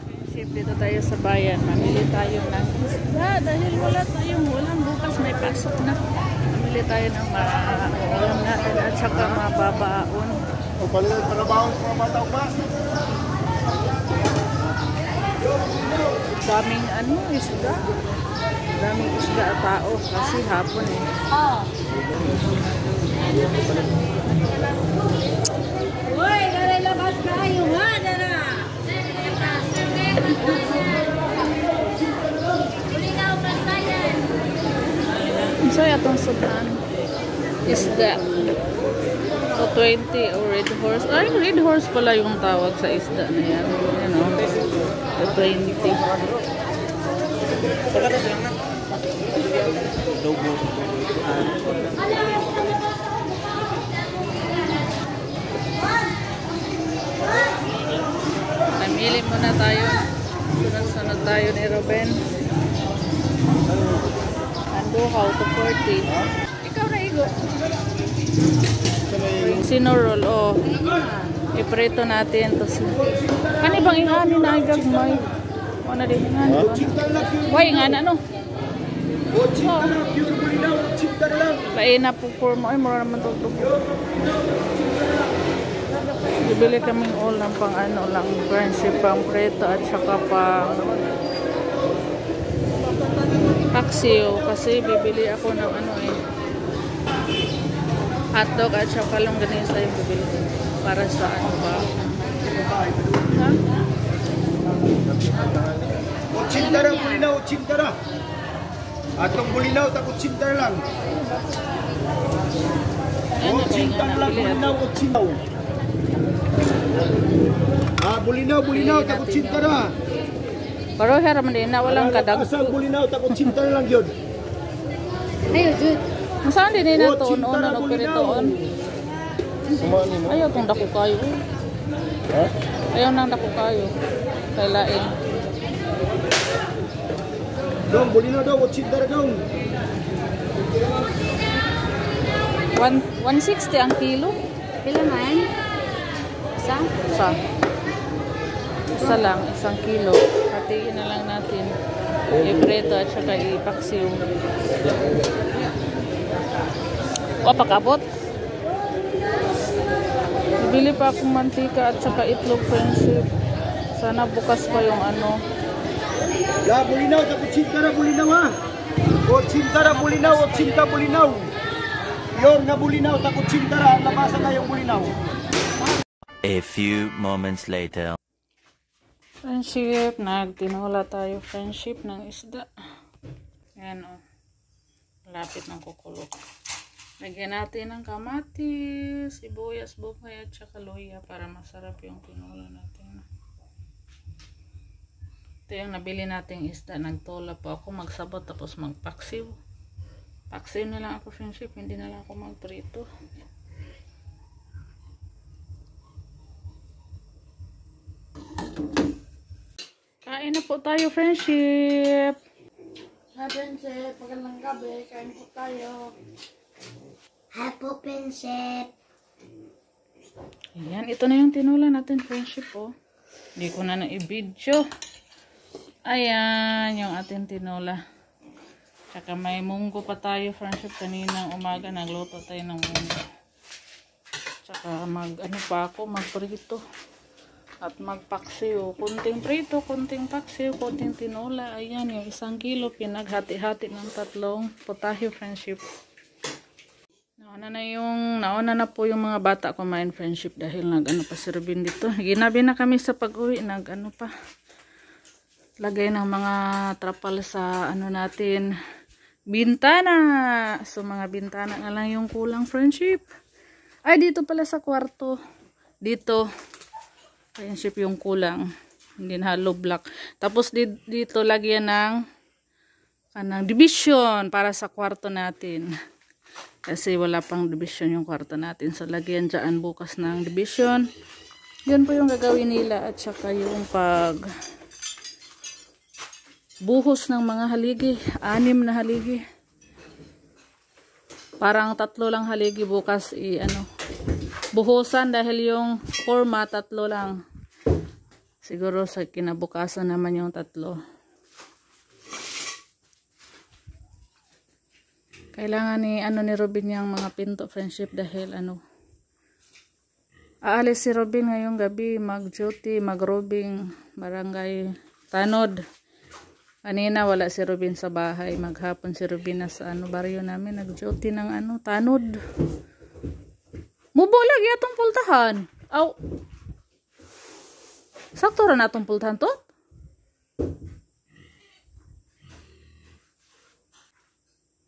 Friendship, dito tayo sa bayan. Mamili tayo ng isda dahil wala tayong ulam. Bukas may pasok na. Mamili tayo ng ulam natin at saka mababaon. O pala para baon sa mga tao ba? Daming isda. Daming isda at tao kasi hapon eh. Uy, daray labas kayo ha, dara. So atong sudan isda. So 20 o red horse. Ay, red horse pala yung tawag sa isda na yan. You know, the 20. Pagkata silang na. Logo. Namili muna tayo. Sunod-sunod tayo ni Ruben. How to 40. Ikaw na igo. Sinurol, oh. Iprito natin. Kani bang ingani na igagmay? O na din ingani. Why ingani ano? Lain na po for mo. Ay, mura naman tutog. Bibili kaming ulam pang lang. Friendship, pang preto at saka pang paksiw kasi bibili ako ng hotdog at saka longganisa yung bibili para sa ba? Ha? Utsindara bulinaw, utsindara. Atong bulinaw tak utsindara lang. Utsindara lang bulinaw, utsindaw. Bulinaw tak utsindara. Pero hera man din na walang kadag. Asang bulinaw takot cinta lang yun. Ayo, Jud. Masaan din na to on ano peritoon. Ayaw tong dako kayo. Ha? Ayaw nang dako kayo. Kay lain. Dong bulinaw daw cinta dong. 160 ang kilo. Pila man? Isa? Isa lang, 1 kilo. Hatiin na lang natin. Ipreto at saka ipaksiw. O, pakabot. Bibili pa akong mantika at saka itlog, friendship. Sana bukas pa yung La bulinaw, takot cinta bulinaw ha. O cinta bulinaw, o cinta bulinaw. Yor na bulinaw, takot cinta labasa na yung bulinaw. A few moments later. Friendship, nagtinola tayo friendship ng isda. Ayan o. Lapit ng kukulo. Lagyan natin ng kamatis, sibuyas, bukay at saka luya para masarap yung tinola natin. Ito yung nabili nating isda. Nagtola po ako magsabot tapos magpaksiw. Paksiw na lang ako friendship, hindi na lang ako magprito. Kain na po tayo, friendship. Hi, friendship. Magandang gabi. Kain po tayo. Hi po, friendship. Ayan, ito na yung tinula natin, friendship, oh. Hindi ko na na-i-video. Ayan, yung ating tinula. Tsaka may munggo pa tayo, friendship. Kaninang umaga, nagluto tayo ng munggo. Tsaka magprito. At magpaksiw. Kunting prito, kunting paksiw, kunting tinola. Ayan, yung 1 kilo. Pinaghati-hati ng 3 potahe, friendship. Nauna na po yung mga bata kumain, friendship. Dahil pa si Ruben dito. Ginabi na kami sa pag-uwi. Pa. Lagay ng mga trapal sa natin. Bintana. So, mga bintana na lang yung kulang, friendship. Ay, dito pala sa kwarto. Dito. Ayan, ship yung kulang. Hindi na hollow block. Tapos dito lagyan ng division para sa kwarto natin. Kasi wala pang division yung kwarto natin. So lagyan dyan bukas ng division. Yun po yung gagawin nila. At saka yung buhos ng mga haligi. 6 na haligi. Parang 3 lang haligi bukas buhusan dahil yung forma 3 lang. Siguro sa kinabukasan naman yung 3. Kailangan ni Robin yung mga pinto friendship dahil aalis si Robin ngayong gabi, mag-duty, mag-robing, barangay Tanod. Kanina wala si Robin sa bahay, maghapon si Robin na sa baryo namin, nag-duty ng Tanod. Mubo lagi atong pultahan. Aw. Sakto ra na atong pultahan to?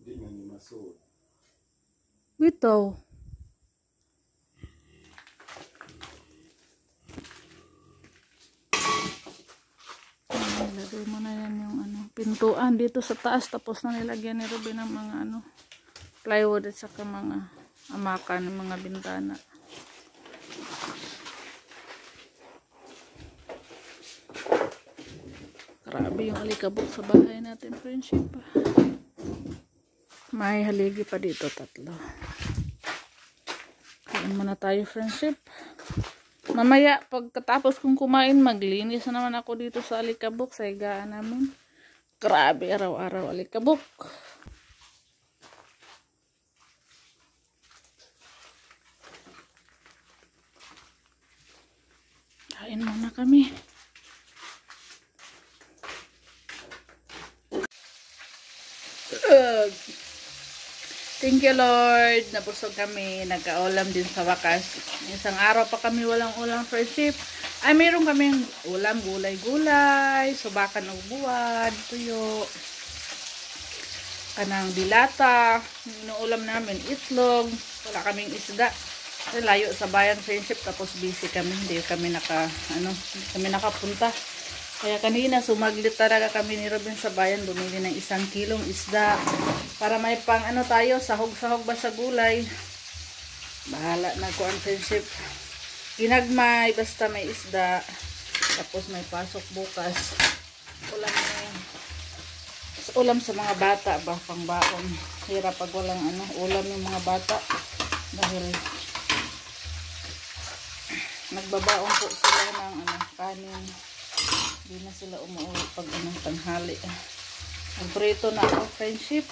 Hindi nga ni masod. Bitaw. Nilagay mo na yan yung pintuan dito sa taas, tapos na nilagyan ni Robin ng mga plywood at saka mga amakan ng mga bintana. Grabe yung alikabok sa bahay natin friendship. May haligi pa dito 3. Kain muna tayo friendship. Mamaya, pagkatapos kong kumain, maglinis na naman ako dito sa alikabok, sa higaan namin. Grabe, araw-araw alikabok. Kain muna kami. Thank you Lord, nabusog kami, nagka-ulam din sa wakas. Isang araw pa kami walang ulam friendship. Ay meron kaming ulam, gulay-gulay, subakan ng buwad, tuyo, kanang dilata, inuulam namin itlog, wala kaming isda. Kasi layo sa bayan friendship, tapos busy kami, hindi kami nakapunta. Kaya kanina sumaglit talaga kami ni Robin sa bayan, bumili ng 1 kilong isda para may pang tayo, sahog-sahog ba sa gulay. Bahala na ko ang friendship. Ginagmay, basta may isda. Tapos may pasok bukas. Ulam na yan. Ulam sa mga bata ba, pang baon. Hirap pag walang ulam yung mga bata. Dahil nagbabaon po sila ng kanin. Hindi na sila umuwi pag tanghali. Nagprito na ako friendship.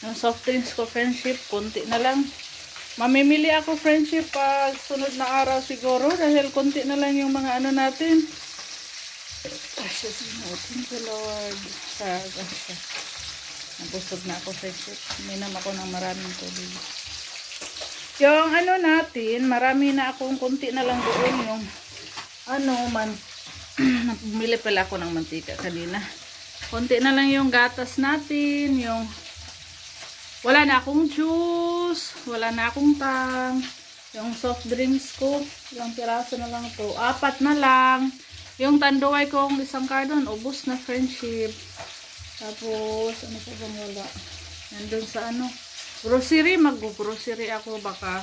Yung soft drinks ko friendship, konti na lang. Mamimili ako friendship pag sunod na araw siguro dahil konti na lang yung mga natin. Thank you Lord. Nabusog na ako friendship. Minam ako ng maraming tubig. Yung natin, marami na akong konti na lang doon yung bumili pala ako ng mantika kanina. Konti na lang yung gatas natin, yung wala na akong juice, wala na akong tang, yung soft drinks ko, ilang piraso na lang to, 4 na lang. Yung tanduay kong 1 carton, ubos na friendship. Tapos, ano pa bang wala? Nandun sa grocery, mag-grocery ako baka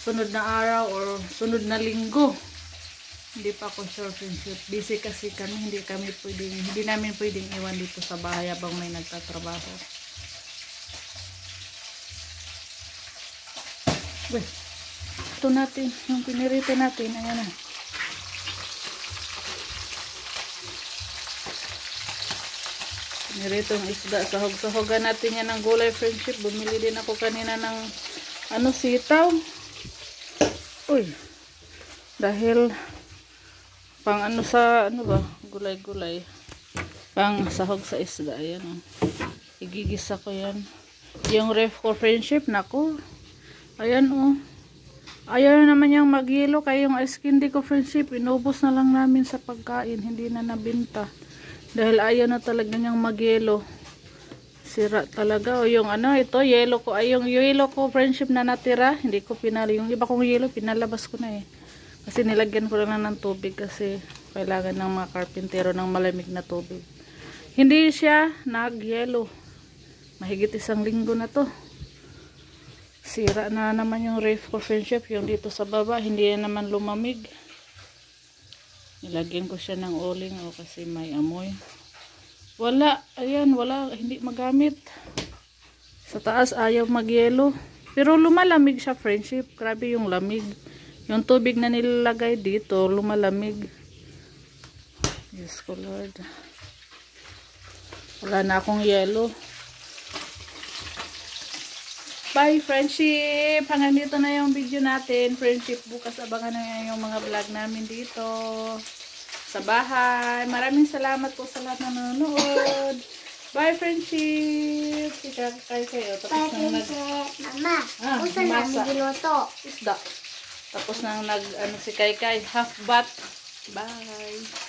sunod na araw or sunod na linggo. Hindi pa ako sure friendship. Busy kasi kami, hindi namin pwedeng iwan dito sa bahay habang may nagtatrabaho. Wait. Ito natin, yung pinirito natin, ayan na. Pinirito yung isda, sahog-sahogan natin yan ng gulay friendship. Bumili din ako kanina ng sitaw. Uy. Dahil pang gulay-gulay. Pang sahog sa isda. Ayan. Igigisa ko yan. Yung ref ko friendship, naku. Ayan ayaw na naman yung magyelo. Kaya yung ice candy ko friendship, inubos na lang namin sa pagkain. Hindi na nabinta. Dahil ayaw na talaga niyang magyelo. Sira talaga. O yung ito, yelo ko. Ay yung yelo ko friendship na natira. Hindi ko yung iba kong yelo, pinalabas ko na eh. Kasi nilagyan ko lang ng tubig kasi kailangan ng mga karpintero ng malamig na tubig. Hindi siya nag-yelo. Mahigit 1 linggo na to. Sira na naman yung ref ko friendship. Yung dito sa baba, hindi na naman lumamig. Nilagyan ko siya ng uling kasi may amoy. Wala. Ayan, wala. Hindi magamit. Sa taas, ayaw mag-yelo. Pero lumalamig siya, friendship. Grabe yung lamig. Yung tubig na nilalagay dito, lumalamig. Yes ko, Lord. Wala na akong yelo. Bye, friendship! Hanggang dito na yung video natin. Friendship, bukas abangan na yung mga vlog namin dito sa bahay. Maraming salamat po sa lahat na nanonood. Bye, friendship! Kaya kayo. Tapos Bye, nang princess. Mama, kung saan masa. namin giluto? Isda. Tapos nang si Kai half bat. Bye!